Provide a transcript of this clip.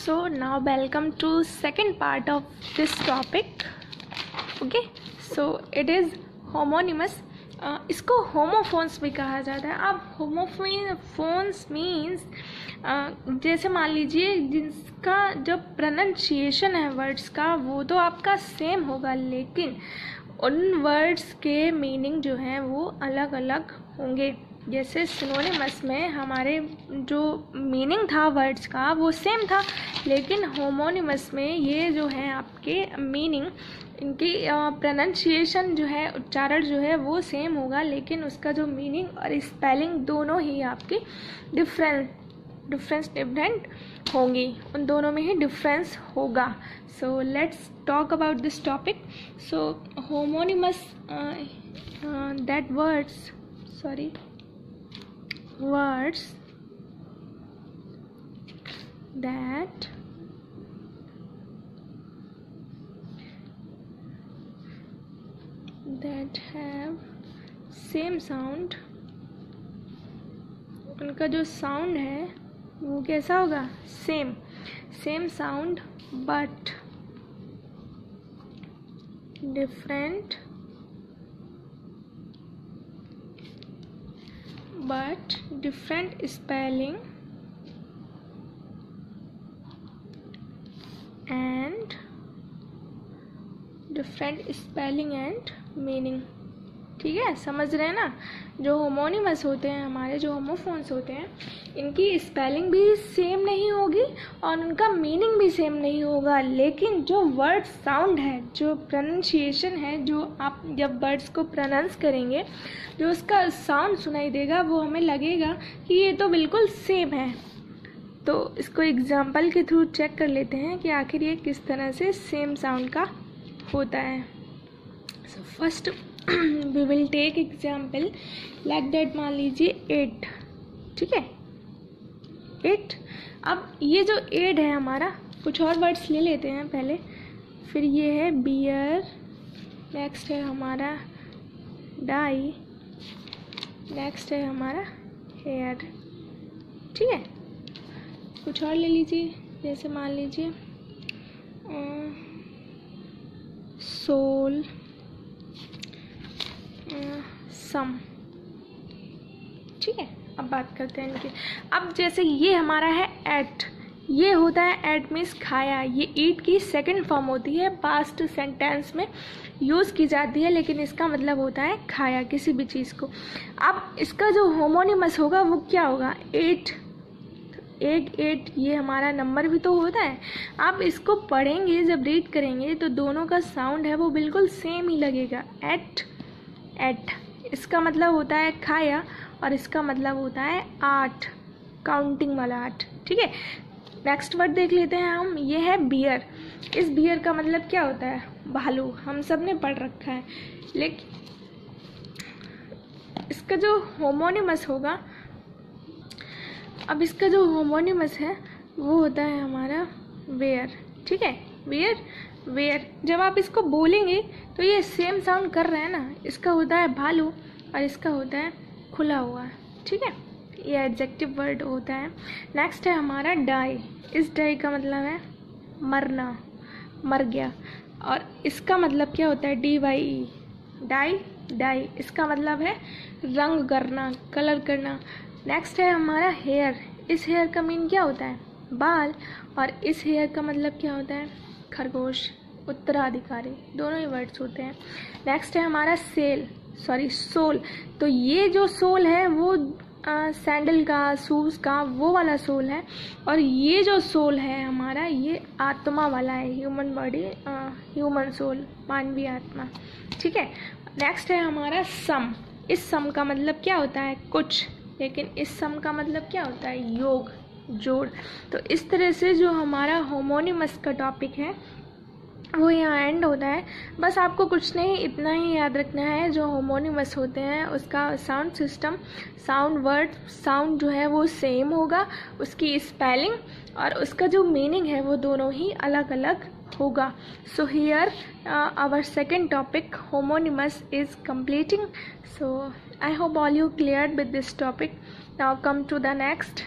So now welcome to second part of this topic. Okay, so it is homonymous. इसको homophones भी कहा जाता है. अब होमोफोन्स मीन्स जैसे मान लीजिए जिसका जब प्रोनंसिएशन है वर्ड्स का वो तो आपका सेम होगा, लेकिन उन वर्ड्स के मीनिंग जो हैं वो अलग अलग होंगे. जैसे सिनोनिमस में हमारे जो मीनिंग था वर्ड्स का वो सेम था, लेकिन होमोनिमस में ये जो है आपके मीनिंग, इनकी प्रोनंसिएशन जो है, उच्चारण जो है वो सेम होगा, लेकिन उसका जो मीनिंग और स्पेलिंग दोनों ही आपकी डिफरेंट होंगी. उन दोनों में ही डिफरेंस होगा. So let's talk about this topic. So homonymous that words that have same sound, उनका जो साउंड है वो कैसा होगा, same sound but different spelling and meaning. ठीक है, समझ रहे हैं ना. जो होमोनिमस होते हैं हमारे, जो होमोफोन्स होते हैं, इनकी स्पेलिंग भी सेम नहीं होगी और उनका मीनिंग भी सेम नहीं होगा, लेकिन जो वर्ड साउंड है, जो प्रोनंसिएशन है, जो आप जब वर्ड्स को प्रोनाउंस करेंगे जो उसका साउंड सुनाई देगा वो हमें लगेगा कि ये तो बिल्कुल सेम है. तो इसको एग्जाम्पल के थ्रू चेक कर लेते हैं कि आखिर ये किस तरह से सेम साउंड का होता है. So first we will take example like that. मान लीजिए 8. ठीक है, 8. अब ये जो 8 है हमारा, कुछ और वर्ड्स ले लेते हैं पहले. फिर ये है बियर, नेक्स्ट है हमारा डाई, नेक्स्ट है हमारा हेयर. ठीक है, कुछ और ले लीजिए. जैसे मान लीजिए सोल, सम. ठीक है, अब बात करते हैं इनकी. अब जैसे ये हमारा है एट, ये होता है एट मीन्स खाया. ये ईट की सेकंड फॉर्म होती है, पास्ट सेंटेंस में यूज़ की जाती है, लेकिन इसका मतलब होता है खाया किसी भी चीज़ को. अब इसका जो होमोनिमस होगा वो क्या होगा, 8. ये हमारा नंबर भी तो होता है. आप इसको पढ़ेंगे, जब रीड करेंगे तो दोनों का साउंड है वो बिल्कुल सेम ही लगेगा. एट, इसका मतलब होता है खाया और इसका मतलब होता है 8, काउंटिंग वाला 8. ठीक है, नेक्स्ट वर्ड देख लेते हैं हम. ये है बियर. इस बियर का मतलब क्या होता है, भालू. हम सब ने पढ़ रखा है, लेकिन इसका जो होमोनिमस होगा, अब इसका जो होमोनिमस है वो होता है हमारा वेयर. ठीक है, वेयर. जब आप इसको बोलेंगे तो ये सेम साउंड कर रहे हैं ना. इसका होता है भालू और इसका होता है खुला हुआ. ठीक है, ये एडजेक्टिव वर्ड होता है. नेक्स्ट है हमारा डाई. इस डाई का मतलब है मरना, मर गया, और इसका मतलब क्या होता है, DYE, डाई. इसका मतलब है रंग करना, कलर करना. नेक्स्ट है हमारा हेयर. इस हेयर का मीन क्या होता है, बाल, और इस हेयर का मतलब क्या होता है, खरगोश, उत्तराधिकारी. दोनों ही वर्ड्स होते हैं. नेक्स्ट है हमारा सोल. तो ये जो सोल है वो सैंडल का, शूज़ का, वो वाला सोल है, और ये जो सोल है हमारा ये आत्मा वाला है, ह्यूमन बॉडी, ह्यूमन सोल, मानवीय आत्मा. ठीक है, नेक्स्ट है हमारा सम. इस सम का मतलब क्या होता है, कुछ, लेकिन इस सम का मतलब क्या होता है, योग, जोड़. तो इस तरह से जो हमारा होमोनिमस का टॉपिक है वो यहाँ एंड होता है. बस आपको कुछ नहीं, इतना ही याद रखना है. जो होमोनिमस होते हैं उसका साउंड सिस्टम, साउंड जो है वो सेम होगा, उसकी स्पेलिंग और उसका जो मीनिंग है वो दोनों ही अलग अलग होगा. So here our second topic homonymous is completing. So I hope all you cleared with this topic. Now come to the next.